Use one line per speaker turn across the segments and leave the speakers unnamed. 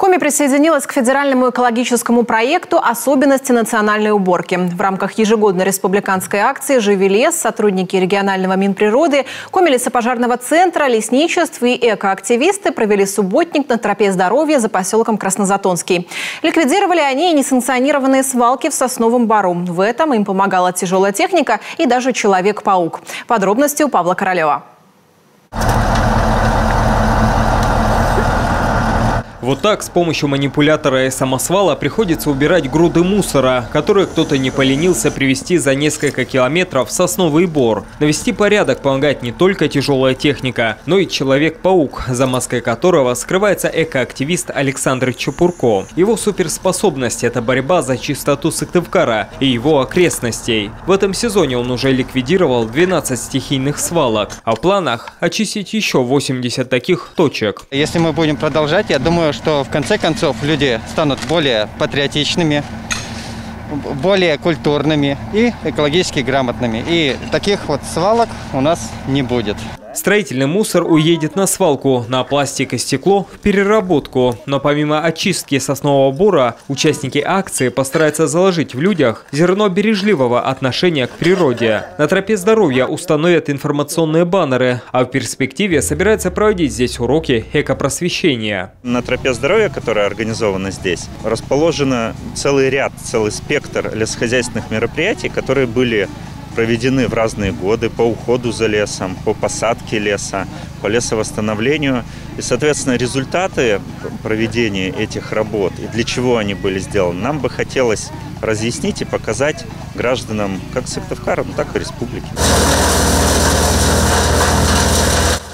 Коми присоединилась к федеральному экологическому проекту «Особенности национальной уборки». В рамках ежегодной республиканской акции «Живи лес» сотрудники регионального Минприроды, Коми лесопожарного центра, лесничеств и экоактивисты провели субботник на тропе здоровья за поселком Краснозатонский. Ликвидировали они и несанкционированные свалки в Сосновом Бору. В этом им помогала тяжелая техника и даже Человек-паук. Подробности у Павла Королева.
Вот так с помощью манипулятора и самосвала приходится убирать груды мусора, которые кто-то не поленился привезти за несколько километров в Сосновый Бор. Навести порядок помогает не только тяжелая техника, но и Человек-паук, за маской которого скрывается экоактивист Александр Чепурко. Его суперспособность – это борьба за чистоту Сыктывкара и его окрестностей. В этом сезоне он уже ликвидировал 12 стихийных свалок, а в планах очистить еще 80 таких точек.
Если мы будем продолжать, я думаю, что в конце концов люди станут более патриотичными, более культурными и экологически грамотными. И таких вот свалок у нас не будет.
Строительный мусор уедет на свалку, на пластик и стекло в переработку. Но помимо очистки Соснового Бора, участники акции постараются заложить в людях зерно бережливого отношения к природе. На тропе здоровья установят информационные баннеры, а в перспективе собираются проводить здесь уроки экопросвещения.
На тропе здоровья, которая организована здесь, расположен целый спектр лесохозяйственных мероприятий, которые были проведены в разные годы по уходу за лесом, по посадке леса, по лесовосстановлению. И, соответственно, результаты проведения этих работ и для чего они были сделаны, нам бы хотелось разъяснить и показать гражданам как Сыктывкара, так и республики.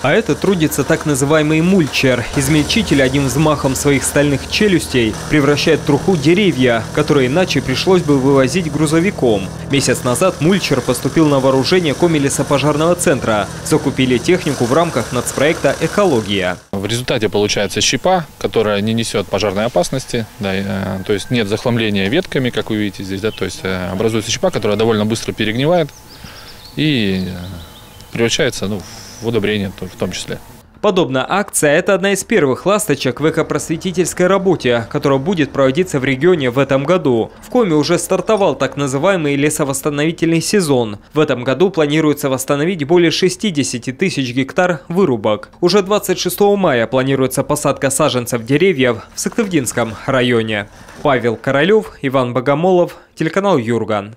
А это трудится так называемый мульчер. Измельчитель одним взмахом своих стальных челюстей превращает в труху деревья, которые иначе пришлось бы вывозить грузовиком. Месяц назад мульчер поступил на вооружение Коми лесопожарного центра. Закупили технику в рамках нацпроекта «Экология».
В результате получается щепа, которая не несет пожарной опасности, да, то есть нет захламления ветками, как вы видите здесь, да, то есть образуется щепа, которая довольно быстро перегнивает и превращается в удобрение в том числе.
Подобная акция – это одна из первых ласточек в экопросветительской работе, которая будет проводиться в регионе в этом году. В Коми уже стартовал так называемый лесовосстановительный сезон. В этом году планируется восстановить более 60 тысяч гектар вырубок. Уже 26 мая планируется посадка саженцев деревьев в Сыктывдинском районе. Павел Королев, Иван Богомолов, телеканал Юрган.